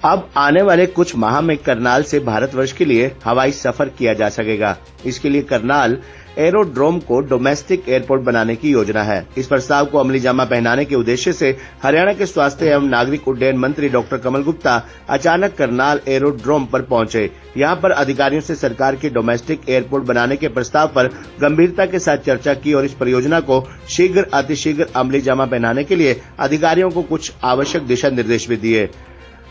अब आने वाले कुछ माह में करनाल से भारतवर्ष के लिए हवाई सफर किया जा सकेगा। इसके लिए करनाल एरोड्रोम को डोमेस्टिक एयरपोर्ट बनाने की योजना है। इस प्रस्ताव को अमली जामा पहनाने के उद्देश्य से हरियाणा के स्वास्थ्य एवं नागरिक उड्डयन मंत्री डॉक्टर कमल गुप्ता अचानक करनाल एरोड्रोम पर पहुंचे। यहां पर अधिकारियों से सरकार की डोमेस्टिक एयरपोर्ट बनाने के प्रस्ताव पर गंभीरता के साथ चर्चा की और इस परियोजना को शीघ्र अतिशीघ्र अमली जामा पहनाने के लिए अधिकारियों को कुछ आवश्यक दिशा निर्देश भी दिए।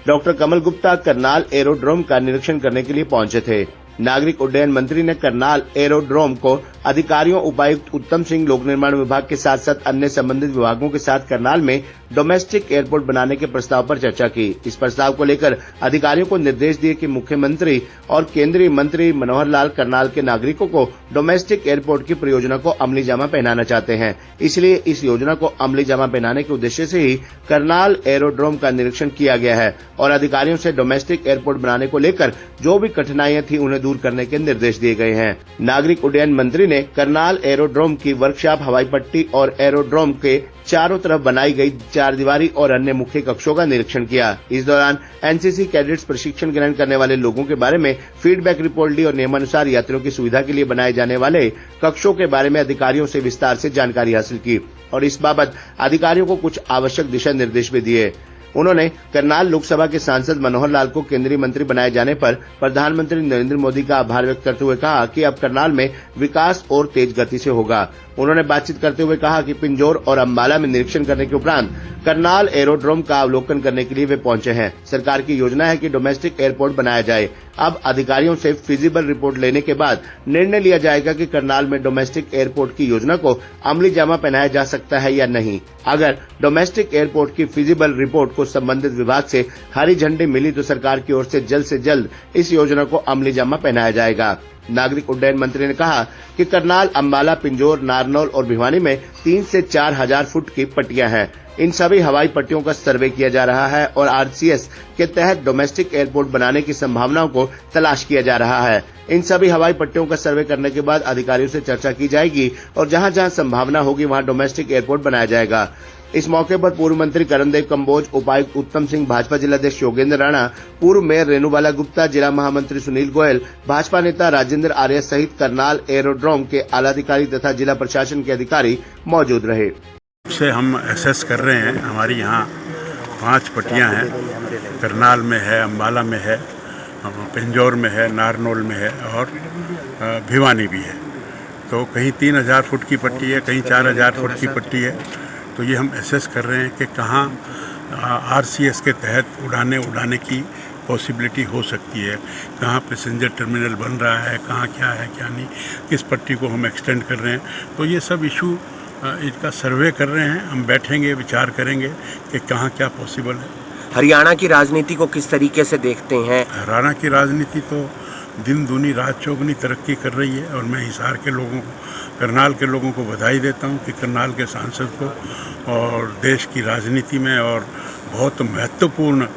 डॉक्टर कमल गुप्ता करनाल एरोड्रोम का निरीक्षण करने के लिए पहुंचे थे। नागरिक उड्डयन मंत्री ने करनाल एरोड्रोम को अधिकारियों, उपायुक्त उत्तम सिंह, लोक निर्माण विभाग के साथ साथ अन्य संबंधित विभागों के साथ करनाल में डोमेस्टिक एयरपोर्ट बनाने के प्रस्ताव पर चर्चा की। इस प्रस्ताव को लेकर अधिकारियों को निर्देश दिए कि मुख्यमंत्री और केंद्रीय मंत्री मनोहर लाल करनाल के नागरिकों को डोमेस्टिक एयरपोर्ट की परियोजना को अमली जामा पहनाना चाहते हैं। इसलिए इस योजना को अमली जामा पहनाने के उद्देश्य से ही करनाल एरोड्रोम का निरीक्षण किया गया है और अधिकारियों से डोमेस्टिक एयरपोर्ट बनाने को लेकर जो भी कठिनाइयां थी उन्हें दूर करने के निर्देश दिए गए हैं। नागरिक उड्डयन मंत्री ने करनाल एरोड्रोम की वर्कशॉप, हवाई पट्टी और एरोड्रोम के चारों तरफ बनाई गई 4 दीवारी और अन्य मुख्य कक्षों का निरीक्षण किया। इस दौरान एनसीसी कैडेट्स प्रशिक्षण ग्रहण करने वाले लोगों के बारे में फीडबैक रिपोर्ट ली और नियमानुसार यात्रियों की सुविधा के लिए बनाए जाने वाले कक्षों के बारे में अधिकारियों से विस्तार से जानकारी हासिल की और इस बाबत अधिकारियों को कुछ आवश्यक दिशा निर्देश भी दिए। उन्होंने करनाल लोकसभा के सांसद मनोहर लाल को केंद्रीय मंत्री बनाए जाने पर प्रधानमंत्री नरेंद्र मोदी का आभार व्यक्त करते हुए कहा कि अब करनाल में विकास और तेज गति से होगा। उन्होंने बातचीत करते हुए कहा कि पिंजौर और अंबाला में निरीक्षण करने के उपरांत करनाल एरोड्रोम का अवलोकन करने के लिए वे पहुंचे हैं। सरकार की योजना है कि डोमेस्टिक एयरपोर्ट बनाया जाए। अब अधिकारियों से फिजिबल रिपोर्ट लेने के बाद निर्णय लिया जाएगा कि करनाल में डोमेस्टिक एयरपोर्ट की योजना को अमली जामा पहनाया जा सकता है या नहीं। अगर डोमेस्टिक एयरपोर्ट की फिजिबल रिपोर्ट को संबंधित विभाग से हरी झंडी मिली तो सरकार की ओर से जल्द इस योजना को अमली जामा पहनाया जाएगा। नागरिक उड्डयन मंत्री ने कहा कि करनाल, अंबाला, पिंजौर, नारनौल और भिवानी में 3 से 4 हजार फुट की पट्टियां हैं। इन सभी हवाई पट्टियों का सर्वे किया जा रहा है और आरसीएस के तहत डोमेस्टिक एयरपोर्ट बनाने की संभावनाओं को तलाश किया जा रहा है। इन सभी हवाई पट्टियों का सर्वे करने के बाद अधिकारियों से चर्चा की जाएगी और जहां जहां संभावना होगी वहां डोमेस्टिक एयरपोर्ट बनाया जाएगा। इस मौके पर पूर्व मंत्री करणदेव कम्बोज, उपायुक्त उत्तम सिंह, भाजपा जिलाध्यक्ष योगेंद्र राणा, पूर्व मेयर रेणुबाला गुप्ता, जिला महामंत्री सुनील गोयल, भाजपा नेता राजेंद्र आर्य सहित करनाल एरोड्रोम के आलाधिकारी तथा जिला प्रशासन के अधिकारी मौजूद रहे। से हम एसेस कर रहे हैं। हमारी यहाँ 5 पट्टियाँ हैं। करनाल में है, अंबाला में है, पिंजौर में है, नारनौल में है और भिवानी भी है। तो कहीं 3000 फुट की पट्टी है, कहीं 4000 फुट की पट्टी है। तो ये हम एसेस कर रहे हैं कि कहाँ आरसीएस के तहत उड़ाने की पॉसिबिलिटी हो सकती है, कहाँ पैसेंजर टर्मिनल बन रहा है, कहाँ क्या है क्या नहीं, किस पट्टी को हम एक्सटेंड कर रहे हैं। तो ये सब इशू इसका सर्वे कर रहे हैं। हम बैठेंगे, विचार करेंगे कि कहाँ क्या पॉसिबल है। हरियाणा की राजनीति को किस तरीके से देखते हैं? हरियाणा की राजनीति तो दिन दूनी रात चौगुनी तरक्की कर रही है और मैं हिसार के लोगों को, करनाल के लोगों को बधाई देता हूं कि करनाल के सांसद को और देश की राजनीति में और बहुत महत्वपूर्ण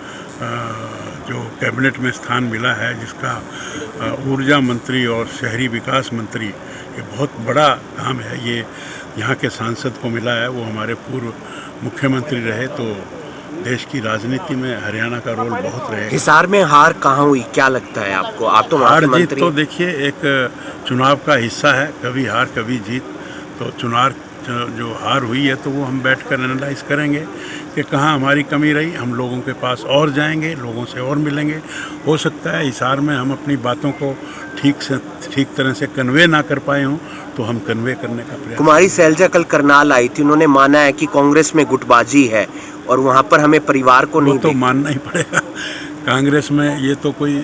जो कैबिनेट में स्थान मिला है, जिसका ऊर्जा मंत्री और शहरी विकास मंत्री, ये बहुत बड़ा काम है। ये यहाँ के सांसद को मिला है। वो हमारे पूर्व मुख्यमंत्री रहे। तो देश की राजनीति में हरियाणा का रोल बहुत रहेगा। हिसार में हार कहाँ हुई, क्या लगता है आपको? आप तो हार जीत तो देखिए एक चुनाव का हिस्सा है, कभी हार कभी जीत। तो चुनाव जो हार हुई है तो वो हम बैठकर एनालाइज करेंगे कि कहाँ हमारी कमी रही। हम लोगों के पास और जाएंगे, लोगों से और मिलेंगे। हो सकता है हिसार में हम अपनी बातों को ठीक तरह से कन्वे ना कर पाए हों, तो हम कन्वे करने का प्रयास। कुमारी सैलजा कल करनाल आई थी। उन्होंने माना है कि कांग्रेस में गुटबाजी है और वहाँ पर हमें परिवार को नहीं, तो मानना ही पड़ेगा। कांग्रेस में ये तो कोई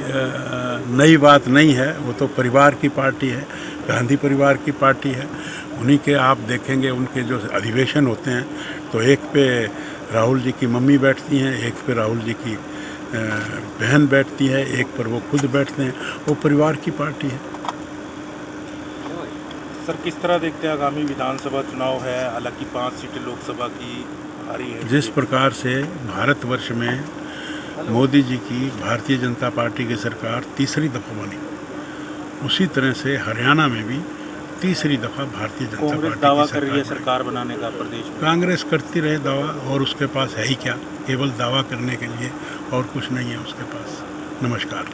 नई बात नहीं है। वो तो परिवार की पार्टी है, गांधी परिवार की पार्टी है। उन्हीं के आप देखेंगे उनके जो अधिवेशन होते हैं तो एक पे राहुल जी की मम्मी बैठती हैं, एक पे राहुल जी की बहन बैठती है, एक पर वो खुद बैठते हैं। वो परिवार की पार्टी है। सर, किस तरह देखते हैं आगामी विधानसभा चुनाव है? हालांकि 5 सीटें लोकसभा की आ रही है। जिस प्रकार से भारतवर्ष में मोदी जी की भारतीय जनता पार्टी की सरकार तीसरी दफ़ा बनी, उसी तरह से हरियाणा में भी तीसरी दफ़ा भारतीय जनता कांग्रेस पार्टी दावा की कर रही है सरकार सरकार बनाने का प्रदेश में। कांग्रेस करती रहे दावा, और उसके पास है ही क्या, केवल दावा करने के लिए, और कुछ नहीं है उसके पास। नमस्कार।